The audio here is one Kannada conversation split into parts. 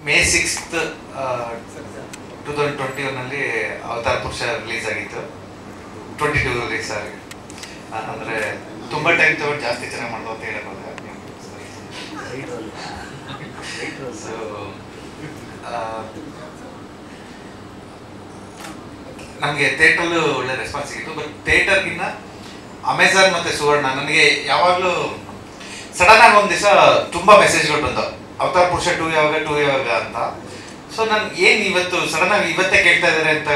May 6th 2021 ಅವತಾರ ಪುರುಷ ರಿಲೀಸ್ ಆಗಿತ್ತು. 22 ರಿಲೀಸ್ ಆಗಿ ಅಂದರೆ ತುಂಬ ಟೈಮ್ ತಗೊಂಡು ಜಾಸ್ತಿ ಚೆನ್ನಾಗಿ ಮಾಡೋದು ಅಂತ ಹೇಳಬಹುದು. ಸೊ ನಮಗೆ ಥಿಯೇಟ್ರಲ್ಲೂ ಒಳ್ಳೆ ರೆಸ್ಪಾನ್ಸ್ ಸಿಗಿತ್ತು. ಬಟ್ ಥಿಯೇಟರ್ಗಿನ್ನ ಅಮೆಝಾನ್ ಮತ್ತು ಸುವರ್ಣ ನನಗೆ ಯಾವಾಗಲೂ ಸಡನ್ ಆಗಿ ಒಂದು ದಿವಸ ತುಂಬ ಮೆಸೇಜ್ಗಳು ಬಂದವು, ಅವತಾರ ಪುರುಷ 2 ಯಾವಾಗ ಅಂತ. ಸೊ ನಾನು ಏನು ಇವತ್ತು ಸಡನ್ ಆಗಿ ಇವತ್ತೇ ಕೇಳ್ತಾ ಇದ್ದಾರೆ ಅಂತ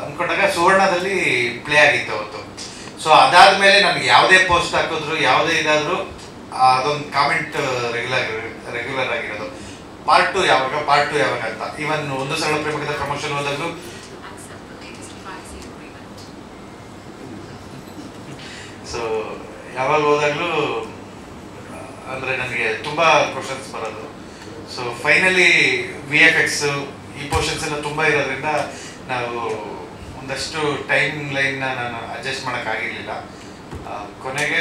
ಅಂದ್ಕೊಂಡಾಗ ಸುವರ್ಣದಲ್ಲಿ ಪ್ಲೇ ಆಗಿತ್ತು ಅವತ್ತು. ಸೊ ಅದಾದಮೇಲೆ ನನಗೆ ಯಾವುದೇ ಪೋಸ್ಟ್ ಹಾಕಿದ್ರು ಯಾವುದೇ ಇದಾದರೂ ಅದೊಂದು ಕಾಮೆಂಟ್ ರೆಗ್ಯುಲರ್ ಆಗಿರೋದು, ಪಾರ್ಟ್ 2 ಯಾವಾಗ ಅಂತ. ಈವನ್ ಒಂದು ಸರಳ ಪ್ರೇಮಕದ ಪ್ರಮೋಷನ್ ಹೋದಾಗಲೂ ಸೊ ಯಾವಾಗ ಹೋದಾಗಲೂ ಅಂದರೆ ನನಗೆ ತುಂಬ ಕ್ವಶನ್ಸ್ ಬರೋದು. ಸೊ ಫೈನಲಿ VFX ಈ ಪೋರ್ಷನ್ಸ್ ಎಲ್ಲ ತುಂಬ ಇರೋದ್ರಿಂದ ನಾವು ಒಂದಷ್ಟು ಟೈಮ್ ಲೈನ್ನ ನಾನು ಅಡ್ಜಸ್ಟ್ ಮಾಡೋಕ್ಕಾಗಿರಲಿಲ್ಲ. ಕೊನೆಗೆ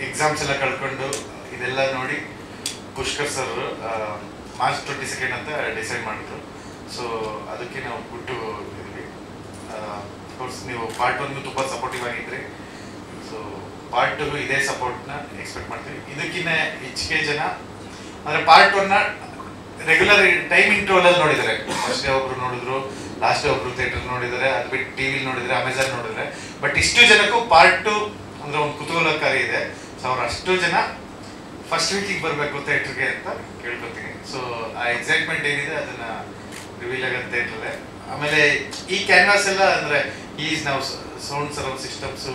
ಎಕ್ಸಾಮ್ಸ್ ಎಲ್ಲ ಕಳ್ಕೊಂಡು ಇದೆಲ್ಲ ನೋಡಿ ಪುಷ್ಕರ್ ಸರ್ March 22 ಅಂತ ಡಿಸೈಡ್ ಮಾಡಿದ್ರು. ಸೊ ಅದಕ್ಕೆ ನಾವು ಬಿಟ್ಟು ಇದ್ವಿ. ಕೋರ್ಸ್ ನೀವು ಪಾರ್ಟ್ 1 ತುಂಬ ಸಪೋರ್ಟಿವ್ ಆಗಿದ್ರಿ. ಸೊ ಪಾರ್ಟ್ 2 ಇದೇ ಸಪೋರ್ಟ್ನ ಎಕ್ಸ್ಪೆಕ್ಟ್ ಮಾಡ್ತೀವಿ. ಇದಕ್ಕಿಂತ ಹೆಚ್ಚಿಗೆ ಜನ ಅಂದರೆ ಪಾರ್ಟ್ 1ನ ರೆಗ್ಯುಲರ್ ಟೈಮ್ ಇಂಟರ್ವಲಲ್ಲಿ ನೋಡಿದ್ದಾರೆ. ಫಸ್ಟ್ ಡೇ ಒಬ್ರು ನೋಡಿದ್ರು, ಲಾಸ್ಟ್ ಡೇ ಒಬ್ರು ಥಿಯೇಟರ್ ನೋಡಿದ್ದಾರೆ, ಅದು ಬಿಟ್ಟು ಟಿವಿಲಿ ನೋಡಿದರೆ, ಅಮೆಝಾನ್ ನೋಡಿದರೆ. ಬಟ್ ಇಷ್ಟು ಜನಕ್ಕೂ ಪಾರ್ಟ್ 2 ಅಂದರೆ ಒಂದು ಕುತೂಹಲಕಾರಿ ಇದೆ. ಸೊ ಅವ್ರು ಅಷ್ಟು ಜನ ಫಸ್ಟ್ ವೀಕಿಗೆ ಬರಬೇಕು ಥಿಯೇಟ್ರಿಗೆ ಅಂತ ಕೇಳ್ಕೊತೀನಿ. ಸೊ ಆ ಎಕ್ಸೈಟ್ಮೆಂಟ್ ಏನಿದೆ ಅದನ್ನು ರಿವೀಲ್ ಆಗೋದು ಥಿಯೇಟ್ರಲ್ಲೇ. ಆಮೇಲೆ ಈ ಕ್ಯಾನ್ವಾಸ್ ಎಲ್ಲ ಅಂದರೆ ನಾವು ಸೌಂಡ್ ಸರೌಂಡ್ ಸಿಸ್ಟಮ್ಸು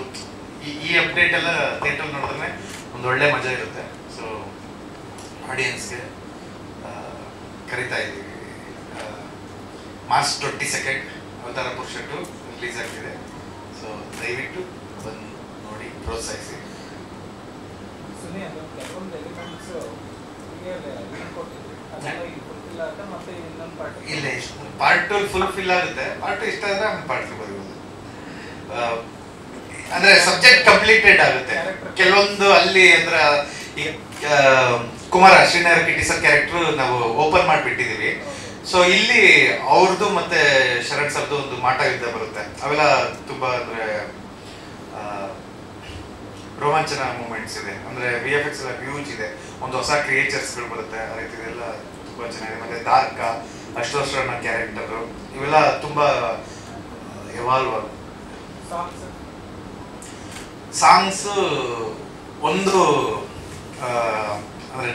ಈ ಅಪ್ಡೇಟ್ ಎಲ್ಲ ಥಿಯೇಟ್ರಲ್ಲಿ ನೋಡಿದ್ರೆ ಒಂದು ಒಳ್ಳೆ ಮಜಾ ಇರುತ್ತೆ. ಸೊ ಆಡಿಯನ್ಸ್ಗೆ ಕರಿತಾ ಇದ್ದೀವಿ. March 22 ಅವತಾರ ಪುರುಷ 2 ರಿಲೀಸ್ ಆಗ್ತಿದೆ. ಸೊ ದಯವಿಟ್ಟು ಬಂದು ನೋಡಿ ಪ್ರೋತ್ಸಾಹಿಸಿ. ಇಲ್ಲ, ಪಾರ್ಟ್ 2 ಫುಲ್ಫಿಲ್ ಆಗುತ್ತೆ. ಪಾರ್ಟ್ 2 ಇಷ್ಟ ಆದರೆ ಆಮೇಲೆ ಪಾರ್ಟ್ 3 ಬರೀಬೋದು. ಅಂದರೆ ಸಬ್ಜೆಕ್ಟ್ ಕಂಪ್ಲೀಟೆಡ್ ಆಗುತ್ತೆ. ಕೆಲವೊಂದು ಅಲ್ಲಿ ಅಂದ್ರೆ ಈಗ ಕುಮಾರ ಶ್ರೀನಗರ ಕಿಟ್ಟಿ ಸರ್ ಕ್ಯಾರೆಕ್ಟ್ರು ನಾವು ಓಪನ್ ಮಾಡಿಬಿಟ್ಟಿದ್ದೀವಿ. ಸೊ ಇಲ್ಲಿ ಅವ್ರದ್ದು ಮತ್ತೆ ಶರಣ್ ಸರ್ದು ಒಂದು ಮಾಟ ಯುದ್ಧ ಬರುತ್ತೆ. ಅವೆಲ್ಲ ತುಂಬ ಅಂದರೆ ರೋಮಾಂಚನ ಮೂಮೆಂಟ್ಸ್ ಇದೆ. ಅಂದರೆ VFX ಎಲ್ಲ ಹ್ಯೂಜ್ ಇದೆ. ಒಂದು ಹೊಸ ಕ್ರಿಯೇಚರ್ಸ್ಗಳು ಬರುತ್ತೆ, ಆ ರೀತಿ ಇದೆಲ್ಲ ತುಂಬ ಚೆನ್ನಾಗಿದೆ. ಮತ್ತು ದಾರ್ಕ ಅಷ್ಟೋಶ್ರಣ ಕ್ಯಾರೆಕ್ಟರು ಇವೆಲ್ಲ ತುಂಬ ಎವಾಲ್ವ್ ಆಗುತ್ತೆ. ಸಾಂಗ್ಸು ಒಂದು ಅಂದರೆ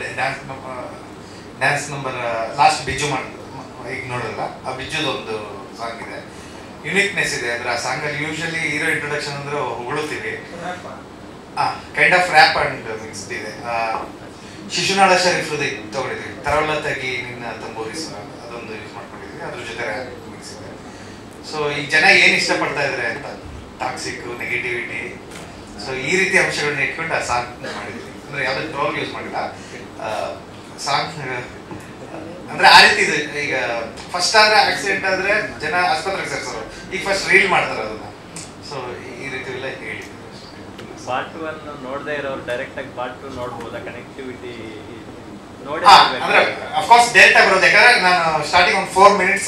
ಡ್ಯಾನ್ಸ್ ನಂಬರ್ ಲಾಸ್ಟ್ ಬಿಜು ಮಾಡಿದ್ರು, ಈಗ ನೋಡಲ್ಲ, ಆ ಬಿಜುದೊಂದು ಸಾಂಗ್ ಇದೆ. ಯುನಿಕ್ನೆಸ್ ಇದೆ. ಅಂದರೆ ಆ ಸಾಂಗಲ್ಲಿ ಯೂಶಲಿ ಹೀರೋ ಇಂಟ್ರೊಡಕ್ಷನ್ ಅಂದರೆ ಹೊಗಳುತ್ತೀವಿ, kind of rap and mixed ಇದೆ. ಶಿಶುನಾಳ ಶರೀಫ್ರದ್ದು ತಗೊಂಡಿದ್ವಿ, ತರವಲತ್ತಾಗಿ ನಿನ್ನ ತಂಬೂರಿಸ, ಅದೊಂದು ಯೂಸ್ ಮಾಡ್ಕೊಂಡಿದ್ವಿ. ಅದ್ರ ಜೊತೆ ರ್ಯಾಪ್ ಮಿಕ್ಸ್ ಇದೆ. ಸೊ ಈಗ ಜನ ಏನು ಇಷ್ಟಪಡ್ತಾ ಇದ್ದಾರೆ ಅಂತ, ಟಾಕ್ಸಿಕ್, ನೆಗೆಟಿವಿಟಿ, ಸೊ ಈ ರೀತಿ ಅಂಶಗಳನ್ನ ಇಟ್ಕೊಂಡು ಆ ಸಾಂಗ್ ಮಾಡಿದ್ವಿ. ಅಂದರೆ ಯಾವುದೇ ಟ್ರೋಲ್ ಯೂಸ್ ಮಾಡಿಲ್ಲ. ಸಾಂಗ್ ಅಂದರೆ ಆ ರೀತಿ ಇದೆ. ಈಗ ಫಸ್ಟ್ ಆದರೆ ಆಕ್ಸಿಡೆಂಟ್ ಆದರೆ ಜನ ಆಸ್ಪತ್ರೆಗೆ ಸೇರಿಸೋರು, ಈಗ ಫಸ್ಟ್ ರೀಲ್ ಮಾಡ್ತಾರೆ ಅದನ್ನು. ಸೊ ಈ ರೀತಿ ಎಲ್ಲ ಹೇಳಿ ಪಾರ್ಟ್ 1 ನೋಡದೇ ಇರೋರು ಡೈರೆಕ್ಟ್ ಆಗಿ ಪಾರ್ಟ್ 2 ನೋಡ್ಬೋದಾ? ಕನೆಕ್ಟಿವಿಟಿ ನೋಡಿ ಅಂದರೆ ಅಫ್ಕೋರ್ಸ್ ಡೈರೆಕ್ಟ್ ಆಗಿ ಬರೋದು. ಯಾಕಂದರೆ ನಾನು ಸ್ಟಾರ್ಟಿಂಗ್ ಒಂದು 4 minutes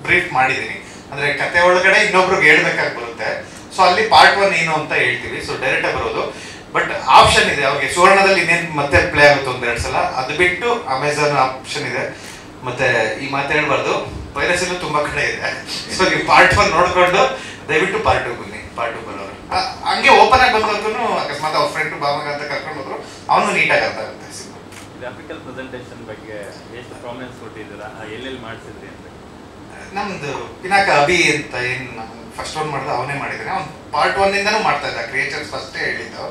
ಬ್ರೀಫ್ ಮಾಡಿದ್ದೀನಿ. ಅಂದರೆ ಕತೆ ಒಳಗಡೆ ಇನ್ನೊಬ್ರಿಗೆ ಹೇಳ್ಬೇಕಾಗಿ ಬರುತ್ತೆ. ಸೊ ಅಲ್ಲಿ ಪಾರ್ಟ್ 1 ಏನು ಅಂತ ಹೇಳ್ತೀವಿ. ಸೊ ಡೈರೆಕ್ಟ್ ಆಗಿ ಬರೋದು. ಬಟ್ ಆಪ್ಷನ್ ಇದೆ ಅವ್ರಿಗೆ. ಸುವರ್ಣದಲ್ಲಿ ಇನ್ನೇನು ಮತ್ತೆ ಪ್ಲೇ ಆಗುತ್ತೆ 1-2 ಸಲ. ಅದು ಬಿಟ್ಟು ಅಮೆಝಾನ್ ಆಪ್ಷನ್ ಇದೆ. ಮತ್ತೆ ಈ ಮಾತು ಹೇಳ್ಬಾರ್ದು, ಪೈರಸಿಲೂ ತುಂಬ ಕಡೆ ಇದೆ. ಸೊ ನೀವು ಪಾರ್ಟ್ 1 ನೋಡಿಕೊಂಡು ದಯವಿಟ್ಟು ಪಾರ್ಟ್ 2 ಬನ್ನಿ. ಪಾರ್ಟ್ 2 ಬರೋರು ಹಂಗೆ ಓಪನ್ ಆಗಿ ಬಂದವ್ರಿಗೂ ಅಕಸ್ಮಾತ್ ಅವ್ರ ಫ್ರೆಂಡ್ ಬಾವಾಗ ಅಂತ ಕರ್ಕೊಂಡು ಹೋದ್ರು ಅವನು ನೀಟಾಗಿ ಅರ್ಥ ಆಗುತ್ತೆ. ಗ್ರಾಫಿಕಲ್ ಪ್ರೆಸೆಂಟೇಷನ್ ಬಗ್ಗೆ ಎಷ್ಟು ಪ್ರಾಮಿನೆನ್ಸ್ ಕೊಟ್ಟಿದ್ದೀರಾ? ಎಲ್ಲೆಲ್ಲಿ ಮಾಡಿಸಿದ್ರಿ ಅಂತ? ನಮ್ದು ಪಿನಾಕ ಅಭಿ ಅಂತ ಏನು ಫಸ್ಟ್ 1 ಮಾಡಿದ ಅವನೇ ಮಾಡಿದ್ದಾನೆ. ಅವ್ನು ಪಾರ್ಟ್ 1 ಮಾಡ್ತಾ ಇದ್ದ. ಕ್ರಿಯೇಚರ್ಸ್ ಫಸ್ಟೇ ಹೇಳಿದ್ದು.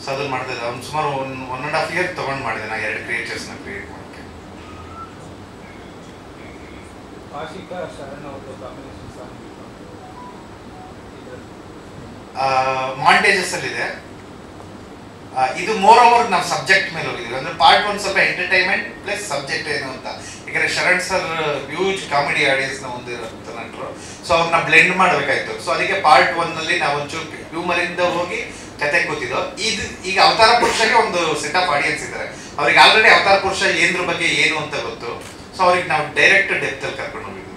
ಸೊ ಅದನ್ನು ಮಾಡ್ತಾ ಇದ್ದ. ಅವ್ನು ಸುಮಾರು 1.5 year ತೊಗೊಂಡು ಮಾಡಿದೆ ನಾ 2 ಕ್ರಿಯೇಚರ್ಸ್ನ ಕ್ರಿಯೇಟ್ ಮಾಡೋಕ್ಕೆ. ಮಾಂಟೇಜಸ್ ಅಲ್ಲಿದೆ. ಇದು ಮೋರ್ ಓವರ್ ನಾವು ಸಬ್ಜೆಕ್ಟ್ ಮೇಲೆ ಹೋಗಿದ್ದೀವಿ. ಅಂದರೆ ಪಾರ್ಟ್ 1 ಸ್ವಲ್ಪ ಎಂಟರ್ಟೈನ್ಮೆಂಟ್ ಪ್ಲಸ್ ಸಬ್ಜೆಕ್ಟ್ ಏನು ಅಂತ. ಯಾಕಂದರೆ ಶರಣ್ ಸರ್ ಹ್ಯೂಜ್ ಕಾಮಿಡಿ ಆಡಿಯನ್ಸ್ನ ಹೊಂದಿರೋಂಥ ನಟರು. ಸೊ ಅವ್ರನ್ನ ಬ್ಲೆಂಡ್ ಮಾಡಬೇಕಾಯ್ತು. ಸೊ ಅದಕ್ಕೆ ಪಾರ್ಟ್ 1 ನಾವು ಒಂಚೂರು ಹ್ಯೂಮರಿಂದ ಹೋಗಿ ಕತೆ ಕೂತಿದ್ದು. ಇದು ಈಗ ಅವತಾರ ಪುರುಷಗೆ ಒಂದು ಸೆಟ್ ಆಫ್ ಆಡಿಯನ್ಸ್ ಇದ್ದಾರೆ. ಅವ್ರಿಗೆ ಆಲ್ರೆಡಿ ಅವತಾರ ಪುರುಷ ಏನ್ರ ಬಗ್ಗೆ ಏನು ಅಂತ ಗೊತ್ತು. ಸೊ ಅವ್ರಿಗೆ ನಾವು ಡೈರೆಕ್ಟ್ ಡೆಪ್ತಲ್ಲಿ ಕರ್ಕೊಂಡು ಹೋಗಿದ್ವಿ.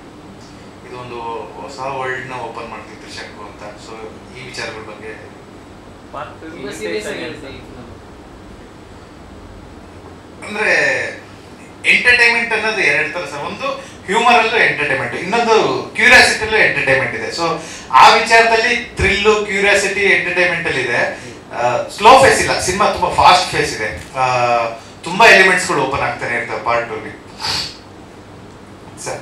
ಇದೊಂದು ಹೊಸ ವರ್ಲ್ಡ್ನ ಓಪನ್ ಮಾಡ್ತಿತ್ತು ಶಂಕು ಅಂತ. ಸೊ ಈ ವಿಚಾರಗಳ ಬಗ್ಗೆ ಅಂದ್ರೆ ಎಂಟರ್ಟೈನ್ಮೆಂಟ್ ಅನ್ನೋದು ಎರಡು ತರ ಸರ್. ಒಂದು ಹ್ಯೂಮರ್ ಅಲ್ಲೂ ಎಂಟರ್ಟೈನ್ಮೆಂಟ್, ಇನ್ನೊಂದು ಕ್ಯೂರಿಯಾಸಿಟಿಯಲ್ಲೂ ಎಂಟರ್ಟೈನ್ಮೆಂಟ್ ಇದೆ. ಸೊ ಆ ವಿಚಾರದಲ್ಲಿ ಥ್ರಿಲ್ಲು, ಕ್ಯೂರಿಯಾಸಿಟಿ, ಎಂಟರ್ಟೈನ್ಮೆಂಟ್ ಅಲ್ಲಿ ಇದೆ. ಸ್ಲೋ ಫೇಸ್ ಇಲ್ಲ, ಸಿನಿಮಾ ತುಂಬಾ ಫಾಸ್ಟ್ ಫೇಸ್ ಇದೆ. ತುಂಬಾ ಎಲಿಮೆಂಟ್ಸ್ಗಳು ಓಪನ್ ಆಗ್ತಾನೆ ಇರ್ತವೆ ಪಾರ್ಟ್ 2 ಅಲ್ಲಿ. ಸರ್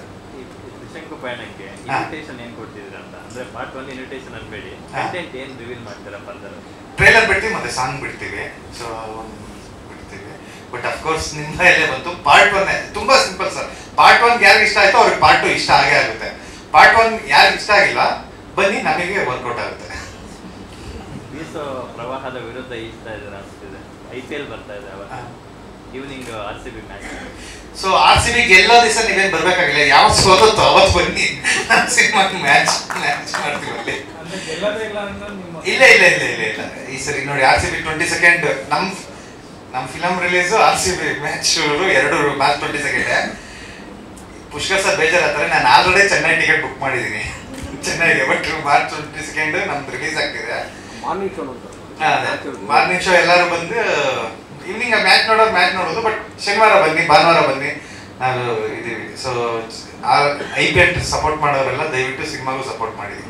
ಶಂಕು ಪಯಣಕ್ಕೆ ಇನ್ವಿಟೇಷನ್ ಏನ್ ಕೊಡ್ತಿದ್ರ ಅಂತ ಅಂದ್ರೆ ಪಾರ್ಟ್ 1 ಇನ್ವಿಟೇಷನ್ ಅನ್ಬೇಡಿ, ಕಂಟೆಂಟ್ ಏನ್ ರಿವೀಲ್ ಮಾಡ್ತೀರಾ ಫರ್ದರ್? ಟ್ರೈಲರ್ ಬಿಡ್ತೀವಿ ಮತ್ತೆ ಸಾಂಗ್ ಬಿಡ್ತೀವಿ. ಸೊ ಬಿಡ್ತೀವಿ. ಬಟ್ ಅಫ್ಕೋರ್ಸ್ ನಿಮ್ಮ ಮೇಲೆ ಬಂತು ಪಾರ್ಟ್ 1 ತುಂಬಾ ಸಿಂಪಲ್ ಸರ್. ಪಾರ್ಟ್ 1 ಯಾರಿಗೆ ಇಷ್ಟ ಆಯ್ತು ಅವ್ರಿಗೆ ಪಾರ್ಟ್ 2 ಇಷ್ಟ ಆಗೇ ಆಗುತ್ತೆ. ಪಾರ್ಟ್ 1 ಯಾರಿಗೆ ಇಷ್ಟ ಆಗಿಲ್ಲ ಬನ್ನಿ, ನಮಗೆ ವರ್ಕೌಟ್ ಆಗುತ್ತೆ. ಬೀಸೋ ಪ್ರವಾಹದ ವಿರುದ್ಧ ಈಸ್ತಾ ಇದ್ದಾರೆ ಅನಿಸ್ತಿದೆ. IPL ಬರ್ತಾ ಇದೆ, ಅವಾಗ evening RCB match. So RCB ಗೆಲ್ಲೋ ದಿವಸ ನೀವೇನು ಬರ್ಬೇಕಾಗಿಲ್ಲ, ಯಾವ ಸೋಲುತ್ತೋ ಅವತ್ತು ಬನ್ನಿ, ನಮ್ಮ ಸಿನಿಮಾ ಮ್ಯಾಚ್ ಮಾಡ್ತೀವಿ ಅಲ್ಲಿ. ಇಲ್ಲ ಇಲ್ಲ ಇಲ್ಲ ಇಲ್ಲ ಇಲ್ಲ ಈ ಸರಿ ನೋಡಿ RCB 22nd ನಮ್ಮ ಫಿಲಮ್ ರಿಲೀಸು, RCB ಮ್ಯಾಚ್ ಎರಡು ಮಾರ್ಚ್ 22nd. ಪುಷ್ಕರ್ ಸರ್ ಬೇಜಾರಾಗ್ತಾರೆ, ನಾನು ಆಲ್ರೆಡಿ ಚೆನ್ನೈ ಟಿಕೆಟ್ ಬುಕ್ ಮಾಡಿದ್ದೀನಿ ಚೆನ್ನೈಗೆ. ಬಟ್ ಮಾರ್ಚ್ 22nd ನಮ್ದು ರಿಲೀಸ್ ಆಗ್ತಿದೆ. ಮಾರ್ನಿಂಗ್ ಶೋ ಎಲ್ಲರೂ ಬಂದು ಈವ್ನಿಂಗ್ ಮ್ಯಾಚ್ ನೋಡೋದು. ಬಟ್ ಶನಿವಾರ ಬನ್ನಿ, ಭಾನುವಾರ ಬನ್ನಿ, ನಾವು ಇದೀವಿ. ಸೊ IPL ಸಪೋರ್ಟ್ ಮಾಡೋರೆಲ್ಲ ದಯವಿಟ್ಟು ಸಿನಿಮಾಗೂ ಸಪೋರ್ಟ್ ಮಾಡಿದ್ವಿ.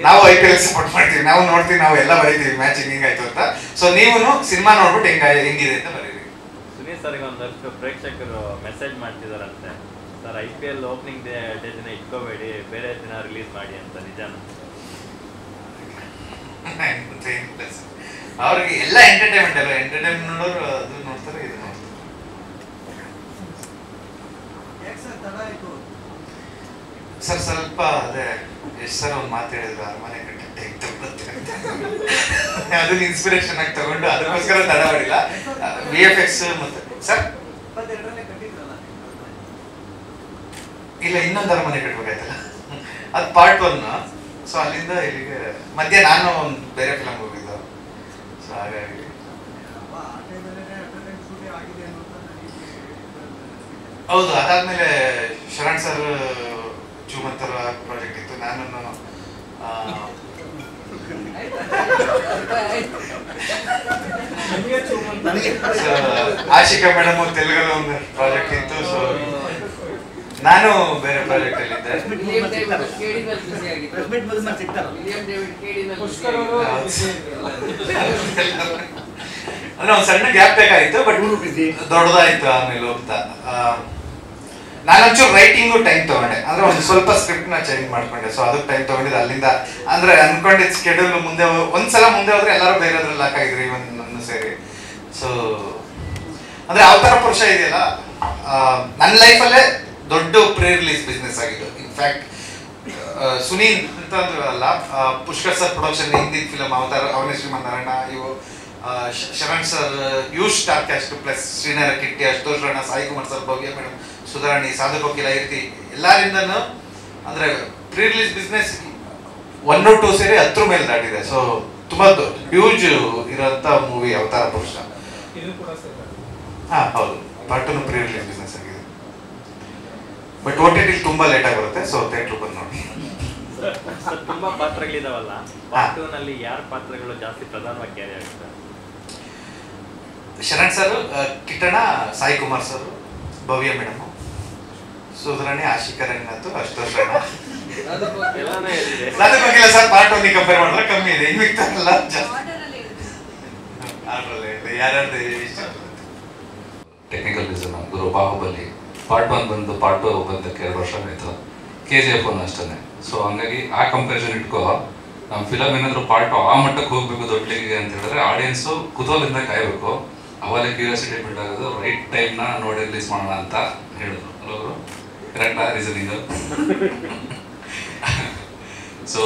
ನಾವು IPL ಸಪೋರ್ಟ್ ಮಾಡ್ತೀವಿ, ನಾವು ನೋಡ್ತೀವಿ, ನಾವು ಎಲ್ಲ ಬರೀತೀವಿ ಮ್ಯಾಚ್ ಹಿಂಗಾಯ್ತು ಅಂತ. ಸೊ ನೀವು ಸಿನಿಮಾ ನೋಡ್ಬಿಟ್ಟು ಹೆಂಗಿದೆ ಅಂತ ಬರೀರಿ. ಸುನೀಲ್ ಸರ್ಗೆ ಒಂದಷ್ಟು ಪ್ರೇಕ್ಷಕರು ಮೆಸೇಜ್ ಮಾಡ್ತಿದಾರಂತೆ, ಸರ್ IPL ಓಪನಿಂಗ್ ಡೇ ದಿನ ಇಟ್ಕೋಬೇಡಿ, ಬೇರೆ ದಿನ ರಿಲೀಸ್ ಮಾಡಿ ಅಂತ. ನಿಜಾನ? ಅವ್ರಿಗೆ ಎಲ್ಲ ಎಂಟರ್ಟೈನ್ಮೆಂಟ್ ಅಲ್ಲ, ಎಂಟರ್ಟೈನ್ಮೆಂಟ್ ನೋಡೋರು ಅದು ನೋಡ್ತಾರೆ, ಇದು ನೋಡ್ತಾರೆ. ಸರ್ ಸ್ವಲ್ಪ ಅದೇ ಎಷ್ಟು ಸರ್ ಒಂದು ಮಾತು ಹೇಳಿದ್ರು, ಅರಮನೆ ಕಟ್ಟೆ ಅದನ್ನ ಇನ್ಸ್ಪಿರೇಷನ್ ಆಗಿ ತಗೊಂಡು ಅದಕ್ಕೋಸ್ಕರ ತಡ ಮಾಡಿಲ್ಲ. VFX ಮತ್ತೆ ಸರ್ ಇಲ್ಲ, ಇನ್ನೊಂದು ಅರಮನೆ ಕಟ್ಬೇಕಾಯ್ತಲ್ಲ, ಅದು ಪಾರ್ಟ್ 1. ಸೊ ಅಲ್ಲಿಂದ ಇಲ್ಲಿಗೆ ಮಧ್ಯೆ ನಾನು ಒಂದು ಬೇರೆ ಫಿಲಮ್ ಹೋಗಿದ್ದು. ಸೊ ಹಾಗಾಗಿ ಹೌದು. ಅದಾದ್ಮೇಲೆ ಶರಣ್ ಸರ್ ಚೂಮಂತರ ಪ್ರಾಜೆಕ್ಟ್ ಇತ್ತು. ನಾನು ಆಶಿಕಾ ಮೇಡಮ್ ತೆಲುಗಲ್ಲಿ ಒಂದು ಪ್ರಾಜೆಕ್ಟ್ ಇತ್ತು. ಸೊ ನಾನು ಬೇರೆ ಪ್ರಾಜೆಕ್ಟ್ ಅಲ್ಲಿ ಇದ್ದೆ. ಅಂದ್ರೆ ಒಂದು ಸಣ್ಣ ಗ್ಯಾಪ್ ಬೇಕಾಗಿತ್ತು, ಬಟ್ ದೊಡ್ಡದಾಯ್ತು ಆಮೇಲೆ ಹೋಗ್ತಾ. ನಾನೊಂಚೂರು ರೈಟಿಂಗು ಟೈಮ್ ತಗೊಂಡೆ, ಅಂದ್ರೆ ಒಂದು ಸ್ವಲ್ಪ ಸ್ಕ್ರಿಪ್ಟ್ ನ ಚೇಂಜ್ ಮಾಡ್ಕೊಂಡೆ. ಸೊ ಅದಕ್ಕೆ ಟೈಮ್ ತಗೊಂಡಿದ್ದು. ಅಲ್ಲಿಂದ ಅಂದ್ರೆ ಅನ್ಕೊಂಡಿದ್ ಸ್ಕೆಡ್ಯೂಲ್ ಮುಂದೆ ಒಂದ್ಸಲ ಮುಂದೆ ಹೋದ್ರೆ ಎಲ್ಲರೂ ಬೇರೆದ್ರಲ್ಲಿ ಹಾಕಾಗಿದ್ರಿ, ಇವನ್ ನನ್ನ ಸೇರಿ. ಸೊ ಅಂದ್ರೆ ಅವತಾರ ಪುರುಷ ಇದೆಯಲ್ಲ, ನನ್ನ ಲೈಫಲ್ಲೇ ದೊಡ್ಡ ಪ್ರೀ ರಿಲೀಸ್ ಬಿಸ್ನೆಸ್ ಆಗಿದ್ದು. ಇನ್ಫ್ಯಾಕ್ಟ್ ಸುನೀಲ್ ಅಂತ ಅಲ್ಲ, Pushkar sir production Hindi film Avatara, Avane Shrimannarayana, ಇವು Sharan sir, huge star cast plus Srinagara Kitty, Ashok ರಣ, ಸಾಯಿ ಕುಮಾರ್ ಸರ್, ಭವ್ಯ ಮೇಡಮ್, ಸುಧಾರಾಣಿ, ಸಾಧು ಕೋಕಿಲ, ಇರ್ತಿ ಎಲ್ಲರಿಂದನೂ ಅಂದ್ರೆ ಪ್ರೀ ರಿಲೀಸ್ ಬಿಸ್ನೆಸ್ 1 or 2 ಸೇರಿ 10 ಮೇಲೆ ದಾಟಿದೆ. ಸೊ ತುಂಬಾ ಹ್ಯೂಜ್ ಇರೋಂಥ ಮೂವಿ ಅವತಾರ ಪುರುಷ. ಹಾ ಹೌದು, ಪಾರ್ಟ್ 2 ಪ್ರೀ ರಿಲೀಸ್ ಬಿಸ್ನೆಸ್ ಆಗಿದೆ. ಬಟ್ OTT ತುಂಬಾ ಲೇಟ್ ಆಗಿ ಬರುತ್ತೆ. ಸೊ ಥಿಯೇಟರ್ ಬಂದು ನೋಡಿ. ತುಂಬಾ ಪಾತ್ರಗಳಿದಾವಲ್ಲ, ಪಾರ್ಟ್ 2 ನಲ್ಲಿ ಯಾರ ಪಾತ್ರಗಳು ಜಾಸ್ತಿ ಪ್ರಧಾನವಾಗಿ ಕ್ಯಾರಿ ಆಗುತ್ತೆ? Sharan sir, ಕಿಟ್ಟಣ, Sai Kumar sir, Bhavya madam, Sudharani, Ashika Ranganath, Ashok ರಣ. ಅದಕ್ಕೆ ಹೋಗಿಲ್ಲ ಸರ್. ಪಾರ್ಟ್ 1 ಕಂಪೇರ್ ಮಾಡಿದ್ರೆ ಕಮ್ಮಿ ಇದೆ, ಇನ್ನು ಮಿಕ್ತಾರಲ್ಲ ಯಾರ್ಯಾರ್ದು ಇಷ್ಟ. ಟೆಕ್ನಿಕಲ್ ರೀಸನ್ ಗುರು ಬಾಹುಬಲಿ ಪಾರ್ಟ್ 1 ಬಂದು ಪಾರ್ಟ್ 2 ಬಂದಕ್ಕೆ 2 ವರ್ಷ ಆಯಿತು. KGF 1 ಅಷ್ಟೇ. ಸೊ ಹಂಗಾಗಿ ಆ ಕಂಪ್ಯಾರಿಸನ್ ಇಟ್ಕೋ, ನಮ್ಮ ಫಿಲಮ್ ಏನಾದರೂ ಪಾರ್ಟ್ ಆ ಮಟ್ಟಕ್ಕೆ ಹೋಗ್ಬೇಕು ದೊಡ್ಡಲಿಗೆ ಅಂತ ಹೇಳಿದ್ರೆ ಆಡಿಯನ್ಸು ಕುತೂಹಲದಿಂದ ಕಾಯಬೇಕು. ಅವಾಗ ಕ್ಯೂರಿಯಾಸಿಟಿ ಬಿಲ್ಡ್ ಆಗೋದು, ರೈಟ್ ಟೈಮ್ನ ನೋಡಿ ರಿಲೀಸ್ ಮಾಡೋಣ ಅಂತ ಹೇಳಿದ್ರು ಅಲ್ಲವರು. ಕರೆಕ್ಟಾ ರೀಸನಿಂಗು? ಸೊ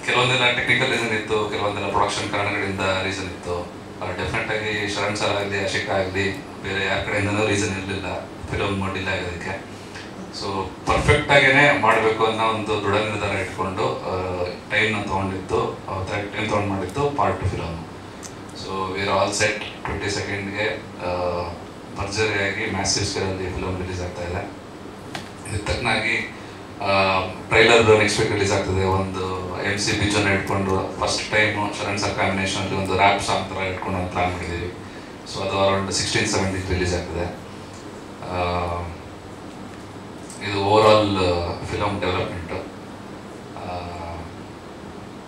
ಕೆಲವೊಂದೆಲ್ಲ ಟೆಕ್ನಿಕಲ್ ರೀಸನ್ ಇತ್ತು, ಕೆಲವೊಂದೆಲ್ಲ ಪ್ರೊಡಕ್ಷನ್ ಕಾರಣಗಳಿಂದ ರೀಸನ್ ಇತ್ತು. ಡೆಫಿನೆಟ್ ಆಗಿ ಶರಣ್ ಸರ್ ಆಗಲಿ, ಆಶಿಕಾ ಆಗಲಿ, ಬೇರೆ ಯಾರ ಕಡೆಯಿಂದನೂ ರೀಸನ್ ಇರಲಿಲ್ಲ ಫಿಲಮ್ ಡಿಲೇ ಆಗೋದಕ್ಕೆ. ಸೊ ಪರ್ಫೆಕ್ಟ್ ಆಗೇನೆ ಮಾಡಬೇಕು ಅನ್ನೋ ಒಂದು ದೃಢ ನಿರ್ಧಾರ ಇಟ್ಕೊಂಡು ಟೈಮ್ನ ತೊಗೊಂಡಿದ್ದು, ಟೈಮ್ ತೊಗೊಂಡು ಮಾಡಿದ್ದು part 2 film. So we are all set. 22nd ಭರ್ಜರಿಯಾಗಿ ಮ್ಯಾಸಿವ್ ಸ್ಕೇಲಲ್ಲಿ ಫಿಲಮ್ ರಿಲೀಸ್ ಆಗ್ತಾ ಇದೆ. ಇದಕ್ಕೆ ತಕ್ಕನಾಗಿ ಟ್ರೈಲರ್ ನೆಕ್ಸ್ಟ್ ವೀಕ್ ರಿಲೀಸ್ ಆಗ್ತದೆ. ಒಂದು MC ಬಿಜನ್ ಇಟ್ಕೊಂಡು ಫಸ್ಟ್ ಟೈಮು ಶರಣ್ ಸರ್ ಕಾಂಬಿನೇಷನಲ್ಲಿ ಒಂದು ರ್ಯಾಪ್ ಸಾಂಗ್ ಥರ ಇಟ್ಕೊಂಡು ಒಂದು ಪ್ಲಾನ್ ಮಾಡಿದ್ದೀವಿ. ಸೊ ಅದು ಅರೌಂಡ್ 16-17 ರಿಲೀಸ್ ಆಗ್ತದೆ. ಇದು ಓವರಾಲ್ ಫಿಲಮ್ ಡೆವಲಪ್ಮೆಂಟು.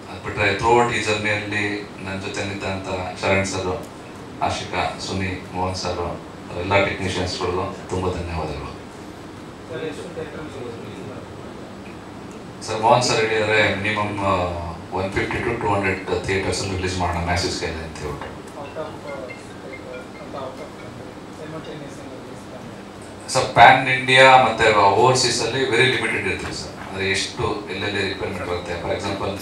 ಅದು ಬಿಟ್ಟರೆ ಥ್ರೂಔಟ್ ಈ ಜರ್ನಿಯಲ್ಲಿ ನನ್ನ ಜೊತೆ ನಿಂತ ಶರಣ್ ಸರ್, ಆಶಿಕಾ, ಸುನಿ, ಮೋಹನ್ ಸರ್, ಎಲ್ಲ ಟೆಕ್ನಿಷಿಯನ್ಸ್ಗಳಿಗೂ ತುಂಬ ಧನ್ಯವಾದಗಳು. ಸರ್ ಮೋಹನ್ ಸರ್ ಹೇಳಿದರೆ ಮಿನಿಮಮ್ 150 to 200 ಥಿಯೇಟರ್ಸಲ್ಲಿ ರಿಲೀಸ್ ಮಾಡೋಣ ಮ್ಯಾಸಿವ್ ಸ್ಕೇಲ್ ಅಂತ ಹೇಳ್ಬಿಟ್ಟು. ಸರ್ ಪ್ಯಾನ್ ಇಂಡಿಯಾ ಮತ್ತು ಓವರ್ಸೀಸಲ್ಲಿ ವೆರಿ ಲಿಮಿಟೆಡ್ ಇರ್ತೀವಿ ಸರ್. ಅಂದರೆ ಎಷ್ಟು ಎಲ್ಲೆಲ್ಲಿ ರಿಕ್ವೈರ್ಮೆಂಟ್ ಬರುತ್ತೆ. ಫಾರ್ ಎಕ್ಸಾಂಪಲ್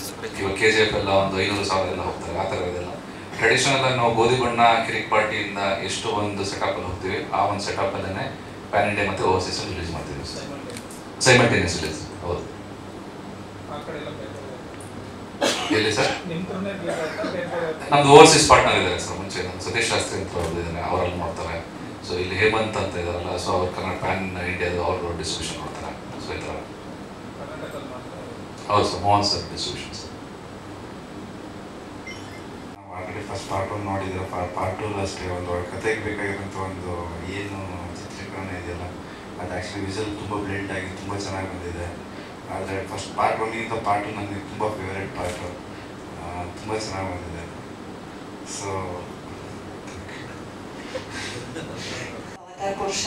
ಇವಾಗ KGF ಎಲ್ಲ ಒಂದು 500,000 ಎಲ್ಲ ಹೋಗ್ತಾರೆ. ಆ ಥರ ಇದೆಲ್ಲ ಟ್ರೆಡಿಷನಲ್ ಆಗಿ ನಾವು ಗೋಧಿ ಬಣ್ಣ ಕಿರಿಕ್ ಪಾರ್ಟಿಯಿಂದ ಎಷ್ಟು ಒಂದು ಸೆಟಪಲ್ಲಿ ಹೋಗ್ತೀವಿ, ಆ ಒಂದು ಸೆಟಪಲ್ಲೇ ಪ್ಯಾನ್ ಇಂಡಿಯಾ ಮತ್ತು ಓವರ್ಸೀಸಲ್ಲಿ ರಿಲೀಸ್ ಮಾಡ್ತೀವಿ ಸರ್. Simultaneous release. ಹೌದು. ಎಲ್ಲಿ ಸರ್? ನಮ್ದು ಓವರ್ಸೀಸ್ ಪಾರ್ಟ್ನರ್ ಇದ್ದಾರೆ ಸರ್. ಮುಂಚೆ ಸತೀಶ್ ಶಾಸ್ತ್ರಿ ಅಂತ ಅವ್ರದ್ದು ಇದ್ದಾರೆ, ಅವರಲ್ಲಿ ಮಾಡ್ತಾರೆ. ಸೊ ಇಲ್ಲಿ ಹೇಮಂತ್ ಅಂತ ಇದಾರಲ್ಲ, ಸೊ ಅವ್ರು ಕನ್ನಡ ಪ್ಯಾನ್ ಇಂಡಿಯಾದ ಅವರು ಡಿಸ್ಟ್ರಿಬ್ಯೂಷನ್ ಮಾಡ್ತಾರೆ. ಸೊ ಈ ಥರ. ಹೌದು sir, Mohan sir distribution sir. ನಾವು ಆಲ್ರೆಡಿ ಫಸ್ಟ್ ಪಾರ್ಟ್ 1 ನೋಡಿದ್ರೆ ಪಾರ್ಟ್ 2 ಅಷ್ಟೇ ಒಂದು ಕತೆಗೆ ಬೇಕಾಗಿರೋಂಥ ಒಂದು ಏನು ಚಿತ್ರೀಕರಣ ಇದೆಯಲ್ಲ, ಅದು ಆ್ಯಕ್ಚುಲಿ ವಿಷಲ್ ತುಂಬ ಬ್ಲೆಂಡ್ ಆಗಿ ತುಂಬ ಚೆನ್ನಾಗಿ ಬಂದಿದೆ. ಆದರೆ ಫಸ್ಟ್ ಪಾರ್ಟ್ 1ಗಿಂತ ಪಾರ್ಟ್ 2 ನನಗೆ ತುಂಬ ಫೇವ್ರೇಟ್ ಪಾರ್ಟು. ತುಂಬ ಚೆನ್ನಾಗಿ ಬಂದಿದೆ. ಸೊ ಅವತಾರ್ ಪುರುಷ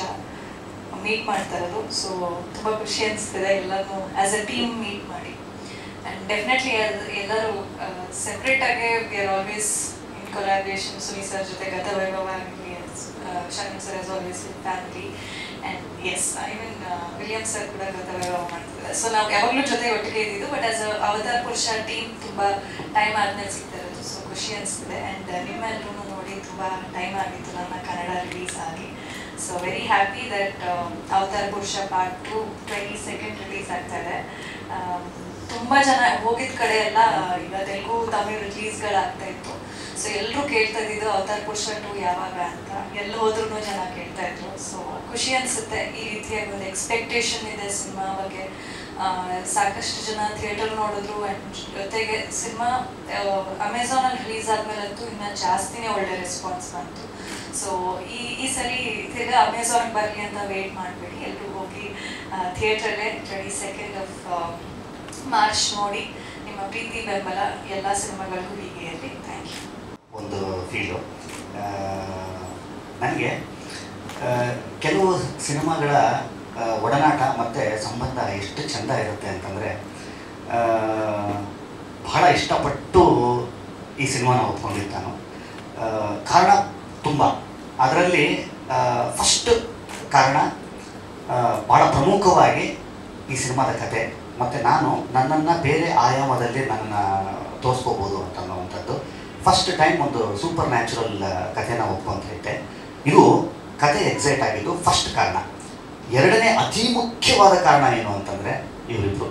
ಮೀಟ್ ಮಾಡ್ತಾ ಇರೋದು, ಸೊ ತುಂಬ ಖುಷಿ ಅನಿಸ್ತಿದೆ ಎಲ್ಲರೂ ಆ್ಯಸ್ ಅ ಟೀಮ್ ಮೀಟ್ ಮಾಡಿ. ಆ್ಯಂಡ್ ಡೆಫಿನೆಟ್ಲಿ ಎಲ್ಲರೂ ಸೆಪ್ರೇಟಾಗಿ we are always in collaboration. Suni sir ಜೊತೆ ಗತವೈಭವ ಆಗಲಿ, Sharan sir as always with family. And S Ivan William sir ಕೂಡ ಗತವೈಭವ ಮಾಡ್ತಿದ್ದಾರೆ. ಸೊ ನಾವು ಯಾವಾಗಲೂ ಜೊತೆ ಒಟ್ಟಿಗೆ ಇದ್ದಿದ್ದು, but as a Avatar Purusha team ತುಂಬ ಟೈಮ್ ಆದ್ಮೇಲೆ ಸಿಗ್ತಾ ಇರೋದು. ಸೊ ಖುಷಿ ಅನಿಸ್ತಿದೆ. ಆ್ಯಂಡ್ ನಿಮ್ಮೆಲ್ಲರೂ ನೋಡಿ ತುಂಬ ಟೈಮ್ ಆಗಿತ್ತು ನನ್ನ ಕನ್ನಡ ರಿಲೀಸ್ ಆಗಿ. So very happy that avatar ಪುರುಷ ಪಾರ್ಟ್ 2 22nd ರಿಲೀಸ್ ಆಗ್ತಾ ಇದೆ. ತುಂಬ ಜನ ಹೋಗಿದ ಕಡೆ ಎಲ್ಲ ಈಗ ತೆಲುಗು ತಮಿಳ್ ರಿಲೀಸ್ಗಳಾಗ್ತಾ ಇತ್ತು. ಸೊ ಎಲ್ಲರೂ ಕೇಳ್ತಾ ಇದ್ದಿದ್ದು ಅವತಾರ್ ಪುರುಷ 2 ಯಾವಾಗ ಅಂತ. ಎಲ್ಲ ಹೋದ್ರೂ ಜನ ಕೇಳ್ತಾ ಇದ್ರು. ಸೊ ಖುಷಿ ಅನಿಸುತ್ತೆ. ಈ ರೀತಿಯಾಗಿ ಒಂದು ಎಕ್ಸ್ಪೆಕ್ಟೇಷನ್ ಇದೆ ಸಿನಿಮಾ ಬಗ್ಗೆ. ಸಾಕಷ್ಟು ಜನ ಥಿಯೇಟರ್ ನೋಡಿದ್ರು. ಆ್ಯಂಡ್ ಜೊತೆಗೆ ಸಿನಿಮಾ ಅಮೆಝಾನಲ್ಲಿ ರಿಲೀಸ್ ಆದ್ಮೇಲಂತೂ ಇನ್ನೂ ಜಾಸ್ತಿನೇ ಒಳ್ಳೆ ರೆಸ್ಪಾನ್ಸ್ ಬಂತು. ಸೊ ಈ ಸಲ ತಿರ್ಗಾ ಅಮೆಝಾನ್ ಬರಲಿ ಅಂತ ವೇಟ್ ಮಾಡಬೇಡಿ. ಎಲ್ಲರೂ ಹೋಗಿ ಥಿಯೇಟ್ರಲ್ಲೇ 22nd ಮಾರ್ಚ್ ನೋಡಿ. ನಿಮ್ಮ ಪ್ರೀತಿ ಬೆಂಬಲ ಎಲ್ಲ ಸಿನಿಮಾಗಳಿಗೂ ಹೀಗೆ ಇರಲಿ. Thank you. ಒಂದು ಫೀಲು ನನಗೆ ಕೆಲವು ಸಿನಿಮಾಗಳ ಒಡನಾಟ ಮತ್ತು ಸಂಬಂಧ ಎಷ್ಟು ಚೆಂದ ಇರುತ್ತೆ ಅಂತಂದರೆ, ಬಹಳ ಇಷ್ಟಪಟ್ಟು ಈ ಸಿನಿಮಾನ ಒಪ್ಕೊಂಡಿದ್ದು ನಾನು. ಕಾರಣ ತುಂಬ. ಅದರಲ್ಲಿ ಫಸ್ಟ್ ಕಾರಣ ಭಾಳ ಪ್ರಮುಖವಾಗಿ ಈ ಸಿನಿಮಾದ ಕತೆ, ಮತ್ತು ನಾನು ನನ್ನನ್ನು ಬೇರೆ ಆಯಾಮದಲ್ಲಿ ನನ್ನನ್ನು ತೋರಿಸ್ಕೋಬೋದು ಅಂತನ್ನುವಂಥದ್ದು. ಫಸ್ಟ್ ಟೈಮ್ ಒಂದು ಸೂಪರ್ ನ್ಯಾಚುರಲ್ ಕಥೆನ ಒಪ್ಕೊಂತೈತೆ. ಇದು ಕತೆ ಎಕ್ಸೈಟ್ ಆಗಿದ್ದು ಫಸ್ಟ್ ಕಾರಣ. ಎರಡನೇ ಅತಿ ಮುಖ್ಯವಾದ ಕಾರಣ ಏನು ಅಂತಂದರೆ, ಇವರಿಬ್ಬರು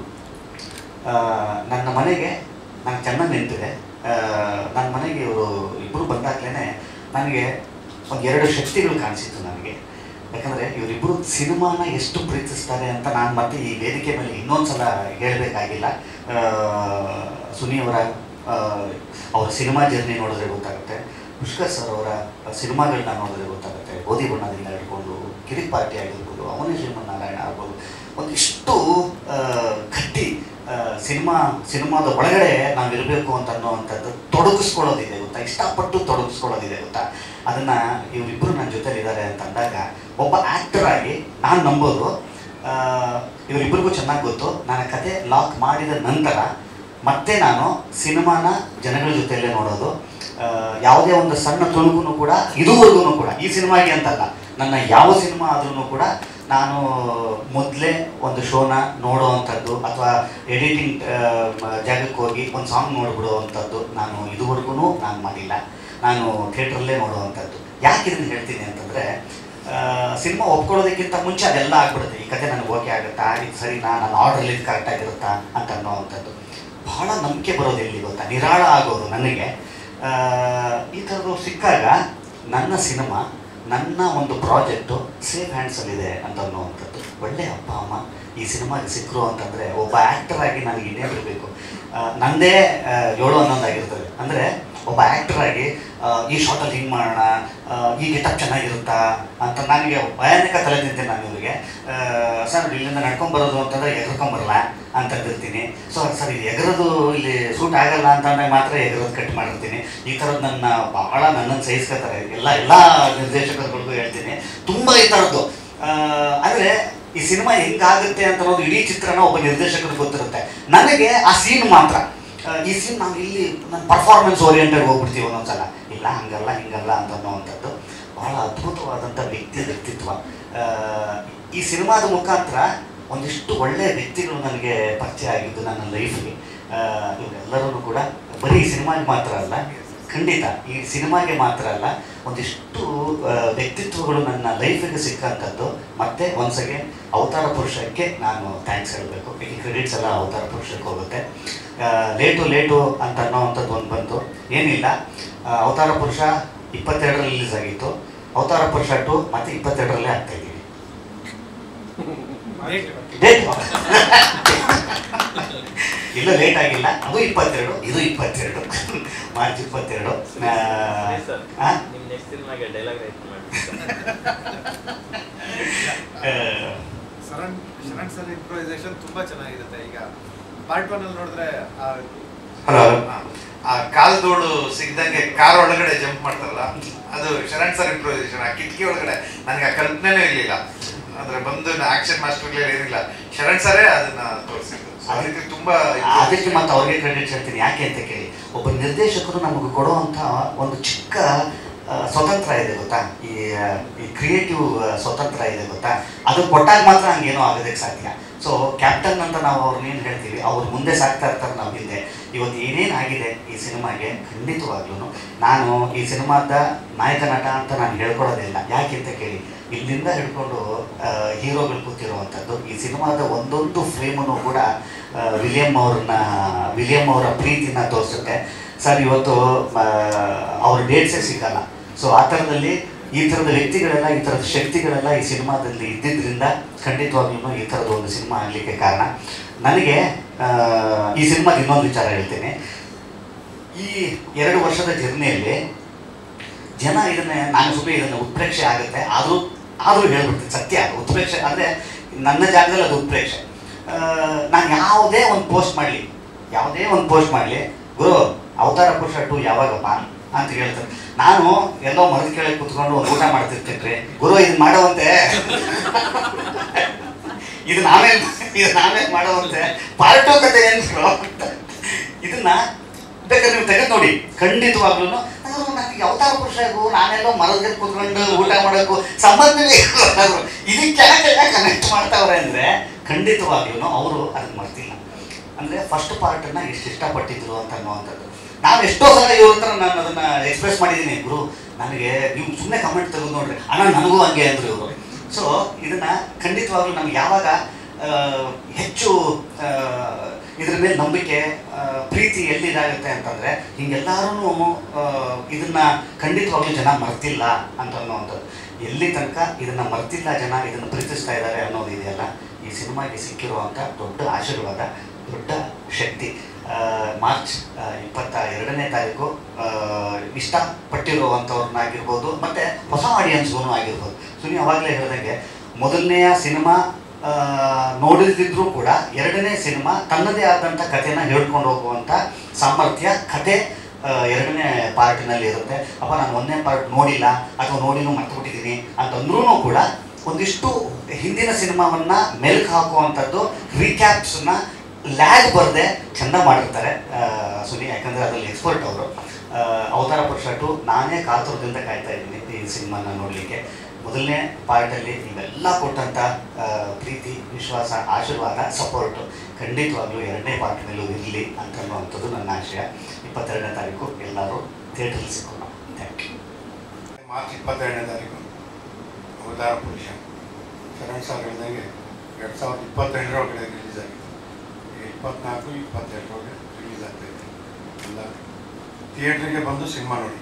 ನನ್ನ ಮನೆಗೆ ನನಗೆ ಚೆನ್ನಾಗಿ ನೆನಪಿದೆ. ನನ್ನ ಮನೆಗೆ ಇವರು ಇಬ್ಬರು ಬಂದಾಗಲೇ ನನಗೆ ಒಂದು 2 ಶಕ್ತಿಗಳು ಕಾಣಿಸಿತ್ತು ನನಗೆ. ಯಾಕಂದರೆ ಇವರಿಬ್ಬರು ಸಿನಿಮಾನ ಎಷ್ಟು ಪ್ರೀತಿಸ್ತಾರೆ ಅಂತ ನಾನು ಮತ್ತೆ ಈ ವೇದಿಕೆ ಮೇಲೆ ಇನ್ನೊಂದು ಸಲ ಹೇಳಬೇಕಾಗಿಲ್ಲ. ಸುನಿಯವರ ಅವರ ಸಿನಿಮಾ ಜರ್ನಿ ನೋಡಿದ್ರೆ ಗೊತ್ತಾಗುತ್ತೆ. ಪುಷ್ಕರ್ ಸರ್ ಅವರ ಸಿನಿಮಾಗಳನ್ನ ನೋಡಿದ್ರೆ ಗೊತ್ತಾಗುತ್ತೆ. ಗೋಧಿ ಬಣ್ಣದಿಂದ ಹಿಡ್ಕೊಂಡು ಕಿರಿಕ್ ಪಾರ್ಟಿ ಆಗಿರ್ಬೋದು, ಅವನೇ ಶ್ರೀಮನ್ನಾರಾಯಣ ಆಗ್ಬೋದು, ಒಂದಿಷ್ಟು ಗಟ್ಟಿ ಸಿನಿಮಾದ ಒಳಗಡೆ ನಾವಿರಬೇಕು ಅಂತ ಅನ್ನೋವಂಥದ್ದು ತೊಡಗಿಸ್ಕೊಳ್ಳೋದಿದೆ ಗೊತ್ತಾ. ಇಷ್ಟಪಟ್ಟು ತೊಡಗಿಸ್ಕೊಳ್ಳೋದಿದೆ ಗೊತ್ತಾ. ಅದನ್ನು ಇವರಿಬ್ಬರು ನನ್ನ ಜೊತೆಲಿದ್ದಾರೆ ಅಂತ ಅಂದಾಗ ಒಬ್ಬ ಆ್ಯಕ್ಟರ್ ಆಗಿ ನಾನು ನಂಬೋದು. ಇವರಿಬ್ಬರಿಗೂ ಚೆನ್ನಾಗಿ ಗೊತ್ತು. ನಾನು ಕತೆ ಲಾಕ್ ಮಾಡಿದ ನಂತರ ಮತ್ತೆ ನಾನು ಸಿನಿಮಾನ ಜನಗಳ ಜೊತೆಯಲ್ಲೇ ನೋಡೋದು. ಯಾವುದೇ ಒಂದು ಸಣ್ಣ ತುಣುಕು ಕೂಡ ಇದುವರೆಗೂ ಕೂಡ, ಈ ಸಿನಿಮಾಗೆ ಅಂತಲ್ಲ, ನನ್ನ ಯಾವ ಸಿನಿಮಾ ಆದ್ರೂ ಕೂಡ ನಾನು ಮೊದಲೇ ಒಂದು ಶೋನ ನೋಡೋವಂಥದ್ದು ಅಥವಾ ಎಡಿಟಿಂಗ್ ಜಾಗಕ್ಕೆ ಹೋಗಿ ಒಂದು ಸಾಂಗ್ ನೋಡಿಬಿಡೋವಂಥದ್ದು ನಾನು ಇದುವರೆಗೂ ನಾನು ಮಾಡಿಲ್ಲ. ನಾನು ಥಿಯೇಟ್ರಲ್ಲೇ ನೋಡುವಂಥದ್ದು. ಯಾಕೆ ಇದನ್ನು ಹೇಳ್ತೀನಿ ಅಂತಂದರೆ, ಸಿನಿಮಾ ಒಪ್ಕೊಳ್ಳೋದಕ್ಕಿಂತ ಮುಂಚೆ ಅದೆಲ್ಲ ಆಗ್ಬಿಡುತ್ತೆ. ಈ ಕತೆ ನನಗೆ ಓಕೆ ಆಗುತ್ತಾ, ಇದು ಸರಿನಾ, ನನ್ನ ಆರ್ಡ್ರಲ್ಲಿ ಇದು ಕರೆಕ್ಟಾಗಿರುತ್ತಾ ಅಂತ ಅನ್ನೋವಂಥದ್ದು. ಬಹಳ ನಂಬಿಕೆ ಬರೋದು ಎಲ್ಲಿ ಗೊತ್ತಾ, ನಿರಾಳ ಆಗೋದು ನನಗೆ. ಈ ಥರದ್ದು ಸಿಕ್ಕಾಗ ನನ್ನ ಸಿನಿಮಾ ನನ್ನ ಒಂದು ಪ್ರಾಜೆಕ್ಟು ಸೇಫ್ ಹ್ಯಾಂಡ್ಸಲ್ಲಿದೆ ಅಂತ ಅನ್ನೋವಂಥದ್ದು. ಒಳ್ಳೆ ಅಪ್ಪ ಅಮ್ಮ ಈ ಸಿನಿಮಾಗೆ ಸಿಕ್ಕರು ಅಂತಂದರೆ ಒಬ್ಬ ಆ್ಯಕ್ಟರ್ ಆಗಿ ನನಗೆ ಇನ್ನೇನಿರಬೇಕು, ನನ್ನದೇ 7-11 ಆಗಿರ್ತದೆ. ಅಂದರೆ ಒಬ್ಬ ಆ್ಯಕ್ಟರ್ ಆಗಿ ಈ ಶಾರ್ಟಲ್ಲಿ ಹಿಂಗೆ ಮಾಡೋಣ, ಈ ಗೆಟಪ್ ಚೆನ್ನಾಗಿರುತ್ತಾ ಅಂತ ನನಗೆ ಭಯಾನಕ ತಲೆ ತಿಂತೀನಿ. ನಾನು ಇವರಿಗೆ ಸರ್ ಇಲ್ಲಿಂದ ನಡ್ಕೊಂಬರೋದು ಅಂತಂದರೆ ಎಗರ್ಕೊಂಬರಲ್ಲ ಅಂತಂದಿರ್ತೀನಿ. ಸೊ ಸರ್ ಇದು ಎಗರೋದು ಇಲ್ಲಿ ಸೂಟ್ ಆಗಲ್ಲ ಅಂತಂದಾಗ ಮಾತ್ರ ಎಗರೋದು ಕಟ್ ಮಾಡಿರ್ತೀನಿ. ಈ ಥರದ್ದು ನನ್ನನ್ನು ಸಹಿಸ್ಕೊತಾರೆ ಎಲ್ಲ ನಿರ್ದೇಶಕರುಗಳಿಗೂ ಹೇಳ್ತೀನಿ. ತುಂಬ ಈ ಥರದ್ದು ಅಂದರೆ ಈ ಸಿನಿಮಾ ಹೆಂಗಾಗುತ್ತೆ ಅಂತ ಅನ್ನೋದು ಇಡೀ ಚಿತ್ರನ ಒಬ್ಬ ನಿರ್ದೇಶಕರಿಗೆ ಗೊತ್ತಿರುತ್ತೆ. ನನಗೆ ಆ ಸೀನ್ ಮಾತ್ರ, ಈ ಸೀನ್ ನಾವು ಇಲ್ಲಿ ನನ್ನ ಪರ್ಫಾರ್ಮೆನ್ಸ್ ಓರಿಯೆಂಟೆಡ್ ಹೋಗ್ಬಿಡ್ತೀವಿ ಒಂದೊಂದ್ಸಲ, ಇಲ್ಲ ಹಂಗಲ್ಲ ಹಿಂಗಲ್ಲ ಅಂತ ಅನ್ನೋವಂಥದ್ದು. ಬಹಳ ಅದ್ಭುತವಾದಂಥ ವ್ಯಕ್ತಿತ್ವ. ಈ ಸಿನಿಮಾದ ಮುಖಾಂತರ ಒಂದಿಷ್ಟು ಒಳ್ಳೆಯ ವ್ಯಕ್ತಿಗಳು ನನಗೆ ಪರಿಚಯ ಆಗಿದ್ದು ನನ್ನ ಲೈಫ್ಗೆ. ಇವರೆಲ್ಲರೂ ಕೂಡ ಬರೀ ಸಿನಿಮಾಗೆ ಮಾತ್ರ ಅಲ್ಲ, ಖಂಡಿತ ಈ ಸಿನಿಮಾಗೆ ಮಾತ್ರ ಅಲ್ಲ, ಒಂದಿಷ್ಟು ವ್ಯಕ್ತಿತ್ವಗಳು ನನ್ನ ಲೈಫಿಗೆ ಸಿಕ್ಕಂಥದ್ದು. ಮತ್ತು ಒನ್ಸ್ ಅಗೇನ್ ಅವತಾರ ಪುರುಷಕ್ಕೆ ನಾನು ಥ್ಯಾಂಕ್ಸ್ ಹೇಳಬೇಕು. ಈ ಕ್ರೆಡಿಟ್ಸ್ ಎಲ್ಲ ಅವತಾರ ಪುರುಷಕ್ಕೆ ಹೋಗುತ್ತೆ. ಲೇಟು ಅಂತ ಅನ್ನೋವಂಥದ್ದು ಒಂದು ಬಂತು. ಏನಿಲ್ಲ, ಅವತಾರ ಪುರುಷ 22ರಲ್ಲಿ ರಿಲೀಸ್ ಆಗಿತ್ತು. ಅವತಾರ ಪುರುಷ 2 ಮತ್ತೆ 22ರಲ್ಲೇ ಆಗ್ತಾ ಇದ್ದೀವಿ. ಡೇಟ್ ಇಲ್ಲ, ಲೇಟ್ ಆಗಿಲ್ಲ. ಅದು 22, ಇದು 22, ಮಾರ್ಚ್ 22. ಶರಣ್ ಸರ್ ಇಂಪ್ರೂವೈಸೇಷನ್ ತುಂಬಾ ಚೆನ್ನಾಗಿರುತ್ತೆ. ಈಗ ಪಾರ್ಟ್ 1 ಅಲ್ಲಿ ನೋಡಿದ್ರೆ ಆ ಕಾಲ್ದೋಡು ಸಿಗ್ದಂಗೆ ಕಾರ್ ಒಳಗಡೆ ಜಂಪ್ ಮಾಡ್ತಾರಲ್ಲ, ಅದು ಶರಣ್ ಸರ್ ಇಂಪ್ರೂವೈಸೇಷನ್. ಆ ಕಿಟಕಿ ಒಳಗಡೆ ನನಗೆ ಆ ಕಲ್ಪನೆನೇ ಇರಲಿಲ್ಲ. ಅಂದ್ರೆ ಬಂದು ಆಕ್ಷನ್ ಮಾಸ್ಟರ್ಗಳೇ ಏನಿಲ್ಲ, ಶರಣ್ ಸರೇ ಅದನ್ನ ತೋರಿಸಿದ್ರು. ಅದಕ್ಕೆ ತುಂಬಾ ಅದಕ್ಕೆ ಮತ್ತೆ ಅವ್ರಿಗೆ ಕ್ರೆಡಿಟ್ ಹೇಳ್ತೀನಿ. ಯಾಕೆ ಅಂತ ಕೇಳಿ, ಒಬ್ಬ ನಿರ್ದೇಶಕರು ನಮಗೆ ಕೊಡುವಂಥ ಒಂದು ಚಿಕ್ಕ ಸ್ವತಂತ್ರ ಇದೆ ಗೊತ್ತಾ, ಈ ಕ್ರಿಯೇಟಿವ್ ಸ್ವತಂತ್ರ ಇದೆ ಗೊತ್ತಾ, ಅದು ಕೊಟ್ಟಾಗ ಮಾತ್ರ ಹಂಗೇನೋ ಆಗೋದಕ್ಕೆ ಸಾಧ್ಯ. ಸೊ ಕ್ಯಾಪ್ಟನ್ ಅಂತ ನಾವು ಅವ್ರನ್ನೇನು ಹೇಳ್ತೀವಿ, ಅವ್ರು ಮುಂದೆ ಸಾಕ್ತಾ ಇರ್ತಾರೆ, ನಾವು ಹಿಂದೆ. ಇವತ್ತು ಏನೇನು ಆಗಿದೆ ಈ ಸಿನಿಮಾಗೆ, ಖಂಡಿತವಾಗ್ಲೂ ನಾನು ಈ ಸಿನಿಮಾದ ನಾಯಕ ನಟ ಅಂತ ನಾನು ಹೇಳ್ಕೊಡೋದಿಲ್ಲ. ಯಾಕೆ ಅಂತ ಕೇಳಿ, ಇಲ್ಲಿಂದ ಹಿಡ್ಕೊಂಡು ಹೀರೋಗಳು ಕೂತಿರುವಂಥದ್ದು ಈ ಸಿನಿಮಾದ ಒಂದೊಂದು ಫ್ರೇಮನ್ನು ಕೂಡ ವಿಲಿಯಂ ಅವರ ಪ್ರೀತಿನ ತೋರಿಸುತ್ತೆ. ಸರ್ ಇವತ್ತು ಅವ್ರ ಡೇಟ್ಸೇ ಸಿಗಲ್ಲ. ಸೊ ಆ ಥರದಲ್ಲಿ ಈ ಥರದ ವ್ಯಕ್ತಿಗಳೆಲ್ಲ, ಈ ಥರದ ಶಕ್ತಿಗಳೆಲ್ಲ ಈ ಸಿನಿಮಾದಲ್ಲಿ ಇದ್ದಿದ್ದರಿಂದ ಖಂಡಿತವಾಗ್ಲೂ ಈ ಥರದ ಒಂದು ಸಿನಿಮಾ ಆಗಲಿಕ್ಕೆ ಕಾರಣ. ನನಗೆ ಈ ಸಿನಿಮಾದ ಇನ್ನೊಂದು ವಿಚಾರ ಹೇಳ್ತೀನಿ. ಈ 2 ವರ್ಷದ ಜರ್ನಿಯಲ್ಲಿ ಜನ ನಾನು ಸುಮ್ಮನೆ ಇದನ್ನು ಉತ್ಪ್ರೇಕ್ಷೆ ಆಗುತ್ತೆ, ಆದರೂ ಹೇಳ್ಬಿಡ್ತೀನಿ ಸತ್ಯ. ಅದು ಉತ್ಪ್ರೇಕ್ಷೆ ಅಂದರೆ ನನ್ನ ಜಾಗದಲ್ಲಿ ಅದು ಉತ್ಪ್ರೇಕ್ಷೆ. ನಾನು ಯಾವುದೇ ಒಂದು ಪೋಸ್ಟ್ ಮಾಡಲಿ, ಗುರು ಅವತಾರ ಪುರುಷ 2 ಯಾವಾಗಪ್ಪ ಅಂತ ಹೇಳ್ತಾರೆ. ನಾನು ಎಲ್ಲೋ ಮರದ ಕೆಳಗೆ ಕೂತ್ಕೊಂಡು ಒಂದು ಊಟ ಮಾಡ್ತಿರ್ತೀನಿ, ಗುರು ಇದನ್ನ ಮಾಡೋವಂತೆ, ಇದು ನಾವೇ ಮಾಡೋವಂತೆ, ಪಾರ್ಟ್ 2 ಕತೆ ಏನು ಇದನ್ನ ಬೇಕಾದ್ರೆ ನೀವು ತೆಗೆದು ನೋಡಿ. ಖಂಡಿತವಾಗ್ಲೂ ನನಗೆ ಅವತಾರ ಪುರುಷಗೂ ನಾನೆಲ್ಲೋ ಮರದ ಕೂತ್ಕೊಂಡು ಊಟ ಮಾಡೋಕ್ಕೂ ಸಂಬಂಧವೇ ಇಲ್ಲ. ಇದಕ್ಕೆ ಯಾಕೆ ಕನೆಕ್ಟ್ ಮಾಡ್ತಾವ್ರೆ ಅಂದರೆ ಖಂಡಿತವಾಗ್ಲೂ ಅವರು ಅದನ್ನು ಮರ್ತಿಲ್ಲ. ಅಂದರೆ ಫಸ್ಟ್ ಪಾರ್ಟನ್ನು ಎಷ್ಟು ಇಷ್ಟಪಟ್ಟಿದ್ರು ಅಂತ ಅನ್ನುವಂಥದ್ದು. ನಾವು ಎಷ್ಟೋ ಸಲ ಇವ್ರ ಹತ್ರ ನಾನು ಅದನ್ನು ಎಕ್ಸ್ಪ್ರೆಸ್ ಮಾಡಿದ್ದೀನಿ, ಗುರು ನನಗೆ ನೀವು ಸುಮ್ಮನೆ ಕಮೆಂಟ್ ತೆಗೆದು ನೋಡ್ರಿ, ಅಣ್ಣ ನನಗೂ ಹಂಗೆ ಅಂದರು ಇವರು. ಸೊ ಇದನ್ನು ಖಂಡಿತವಾಗ್ಲೂ ನಮ್ಗೆ ಯಾವಾಗ ಹೆಚ್ಚು ಇದ್ರ ಮೇಲೆ ನಂಬಿಕೆ ಪ್ರೀತಿ ಎಲ್ಲಿದಾಗುತ್ತೆ ಅಂತಂದರೆ, ಹಿಂಗೆಲ್ಲರೂ ಇದನ್ನು ಖಂಡಿತವಾಗ್ಲೂ ಜನ ಮರ್ತಿಲ್ಲ ಅಂತ ಅನ್ನೋವಂಥದ್ದು. ಎಲ್ಲಿ ತನಕ ಇದನ್ನು ಮರ್ತಿಲ್ಲ, ಜನ ಇದನ್ನು ಪ್ರೀತಿಸ್ತಾ ಇದ್ದಾರೆ ಅನ್ನೋದು ಇದೆಯಲ್ಲ, ಈ ಸಿನಿಮಾಗೆ ಸಿಕ್ಕಿರುವಂಥ ದೊಡ್ಡ ಆಶೀರ್ವಾದ, ದೊಡ್ಡ ಶಕ್ತಿ. ಮಾರ್ಚ್ 22ನೇ ತಾರೀಕು ಇಷ್ಟಪಟ್ಟಿರುವಂಥವ್ರನ್ನಾಗಿರ್ಬೋದು ಮತ್ತು ಹೊಸ ಆಡಿಯನ್ಸ್ಗೂ ಆಗಿರ್ಬೋದು. ಸುನಿ ಅವಾಗಲೇ ಹೇಳಿದಂಗೆ ಮೊದಲನೆಯ ಸಿನಿಮಾ ನೋಡಿದ್ರೂ ಕೂಡ 2ನೇ ಸಿನಿಮಾ ತನ್ನದೇ ಆದಂಥ ಕಥೆನ ಹೇಳ್ಕೊಂಡು ಹೋಗುವಂಥ ಸಾಮರ್ಥ್ಯ ಕತೆ 2ನೇ ಪಾರ್ಟಿನಲ್ಲಿ ಇರುತ್ತೆ. ಅಪ್ಪ ನಾನು 1ನೇ ಪಾರ್ಟ್ ನೋಡಿಲ್ಲ ಅಥವಾ ನೋಡಿನೂ ಮರ್ತುಬಿಟ್ಟಿದ್ದೀನಿ ಅಂತಂದ್ರೂ ಕೂಡ ಒಂದಿಷ್ಟು ಹಿಂದಿನ ಸಿನಿಮಾವನ್ನು ಮೆಲ್ಕು ಹಾಕುವಂಥದ್ದು, ರೀಕ್ಯಾಪ್ಸನ್ನ ಲ್ಯಾಗ್ ಬರದೆ ಚೆಂದ ಮಾಡಿರ್ತಾರೆ ಸುನಿ. ಯಾಕಂದರೆ ಅದರಲ್ಲಿ ಎಕ್ಸ್ಪರ್ಟ್ ಅವರು. ಅವತಾರ ಪುರುಷ 2 ನಾನೇ ಕಾತುರದಿಂದ ಕಾಯ್ತಾ ಇದ್ದೀನಿ ಈ ಸಿನಿಮಾನ ನೋಡಲಿಕ್ಕೆ. ಮೊದಲನೇ ಪಾರ್ಟಲ್ಲಿ ನೀವೆಲ್ಲ ಕೊಟ್ಟಂಥ ಪ್ರೀತಿ, ವಿಶ್ವಾಸ, ಆಶೀರ್ವಾದ, ಸಪೋರ್ಟು ಖಂಡಿತವಾಗ್ಲೂ 2ನೇ ಪಾರ್ಟ್ ಮೇಲೂ ಇರಲಿ ಅಂತ ಅನ್ನುವಂಥದ್ದು ನನ್ನ ಆಶಯ. 22ನೇ ತಾರೀಕು ಎಲ್ಲರೂ ಥಿಯೇಟ್ರಲ್ಲಿ ಸಿಕ್ಕೋಣ. Thank you. ಮಾರ್ಚ್ 22ನೇ ತಾರೀಕು ಅವತಾರ ಪುರುಷ ಶರಣ್ ಸರ್ ಹೇಳಿದಂಗೆ 2022 ರಿಲೀಸ್ ಆಗಿದೆ. 24, 22 ರಿಲೀಸ್ ಆಗ್ತಾಯಿದೆ. ಎಲ್ಲ ಥಿಯೇಟ್ರಿಗೆ ಬಂದು ಸಿನಿಮಾ ನೋಡಿ.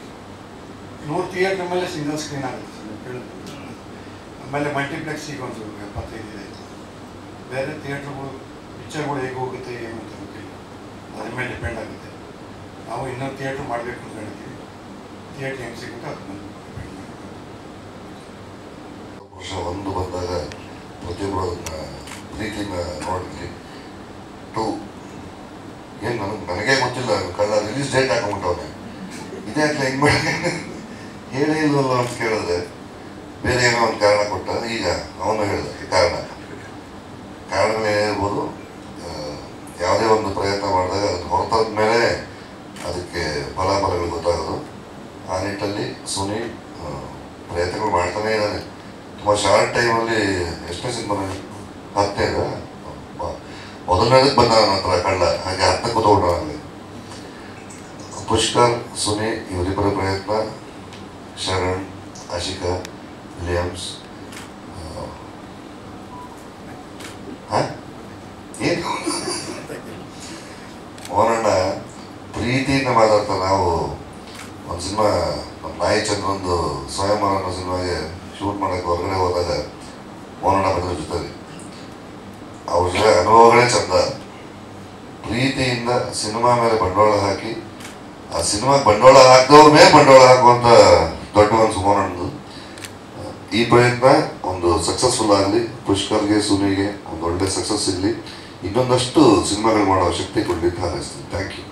100 ಥಿಯೇಟ್ರ್ ಮೇಲೆ ಸಿಂಗಲ್ ಸ್ಕ್ರೀನ್ ಆಗುತ್ತೆ. ಹೇಳಿದ್ರು. ಆಮೇಲೆ ಮಲ್ಟಿಪ್ಲೆಕ್ಸ್ ಈಗ ಒಂದು 75 ಇದೆ. ಬೇರೆ ಥಿಯೇಟ್ರುಗಳು ಪಿಕ್ಚರ್ಗಳು ಹೇಗೆ ಹೋಗುತ್ತೆ ಏನು ಅಂತ ಗೊತ್ತಿಲ್ಲ, ಅದ್ರ ಮೇಲೆ ಡಿಪೆಂಡ್ ಆಗುತ್ತೆ. ನಾವು ಇನ್ನೊಂದು ಥಿಯೇಟ್ರ್ ಮಾಡಬೇಕು ಅಂತ ಹೇಳಿದ್ವಿ, ಥಿಯೇಟ್ರ್ ಹೆಂಗೆ ಸಿಗುತ್ತೆ ಅದ್ರ ಮೇಲೆ ಡಿಪೆಂಡ್ ಆಗುತ್ತೆ. ವರ್ಷ ಒಂದು ಬಂದಾಗ ಪ್ರತಿಯೊಬ್ಬರು ಅದನ್ನ ಪ್ರೀತಿಯಿಂದ ನೋಡಿದ್ವಿ. 2 ಏನು ನನಗೆ ಗೊತ್ತಿಲ್ಲ, ಕಳ್ಳ ರಿಲೀಸ್ ಡೇಟ್ ಹಾಕೊಂಡ್ಬಿಟ್ಟವನೆ, ಇದೇ ಆಗ್ಲ ಹೆಂಗೆ ಮಾಡಿ ಹೇಳೇ ಇಲ್ವಲ್ಲ ಅಂತ ಕೇಳಿದ್ರೆ ಬೇರೆ ಏನೋ ಒಂದು ಕಾರಣ ಕೊಟ್ಟ. ಈಗ ಅವನು ಹೇಳಿದ ಕಾರಣಗಳೇ ಇರ್ಬೋದು. ಯಾವುದೇ ಒಂದು ಪ್ರಯತ್ನ ಮಾಡಿದಾಗ ಅದನ್ನು ಹೊರತಾದ ಮೇಲೆ ಅದಕ್ಕೆ ಫಲಾಫಲಗಳು ಗೊತ್ತಾಗೋದು. ಆ ನಿಟ್ಟಲ್ಲಿ ಸುನೀಲ್ ಪ್ರಯತ್ನಗಳು ಮಾಡ್ತಾನೆ ಇದ್ದಾನೆ. ತುಂಬ ಶಾರ್ಟ್ ಟೈಮಲ್ಲಿ ಎಷ್ಟನೇ ಸಿನಿಮಾ 10ನೇದ ಮೊದಲನೇದಕ್ಕೆ ಬಂದ ನನ್ನ ಹತ್ರ ಕಳ್ಳ, ಹಾಗೆ 10ಕ್ಕೆ ಕೂತ್ಕೊಂಡ. ಪುಷ್ಕರ್, ಸುನಿ ಇವರಿಬ್ಬರ ಪ್ರಯತ್ನ, ಶರಣ್, ಆಶಿಕಾ, ವಿಲಿಯಮ್ಸ್, ಏನು ಮೋಹನಣ್ಣ ಪ್ರೀತಿಯಿಂದ ಮಾತಾಡ್ತಾ. ನಾವು ಒಂದು ಸಿನಿಮಾ ನಾಯಿ ಚಂದ್ರಂದು ಸ್ವಯಂವರ ಅನ್ನೋ ಸಿನಿಮಾಗೆ ಶೂಟ್ ಮಾಡೋಕ್ಕೆ ಹೊರಗಡೆ ಹೋದಾಗ ಮೋಹನಣ್ಣ ಬಂದ್ರ ಜೊತೆಲಿ ಅವ್ರ ಜೊತೆ ಅನುಭವಗಳೇ ಚಂದ. ಪ್ರೀತಿಯಿಂದ ಸಿನಿಮಾ ಮೇಲೆ ಬಂಡವಾಳ ಹಾಕಿ ಆ ಸಿನಿಮಾಗೆ ಬಂಡವಾಳ ಹಾಕಿದವ್ರ ಮೇಲೆ ಬಂಡವಾಳ ಹಾಕುವಂಥ ದೊಡ್ಡ ಒಂದು ಮೋಹನಣ್ಣದು. ಈ ಪ್ರಯತ್ನ ಒಂದು ಸಕ್ಸಸ್ಫುಲ್ ಆಗಲಿ, ಪುಷ್ಕರ್ಗೆ, ಸುನಿಗೆ ಒಂದು ಒಳ್ಳೆ ಸಕ್ಸಸ್ ಸಿಗಲಿ, ಇನ್ನೊಂದಷ್ಟು ಸಿನಿಮಾಗಳು ಮಾಡೋ ಶಕ್ತಿ ಕೊಡಲಿಕ್ಕೆ ಹಾರೈಸ್ತೀನಿ. Thank you.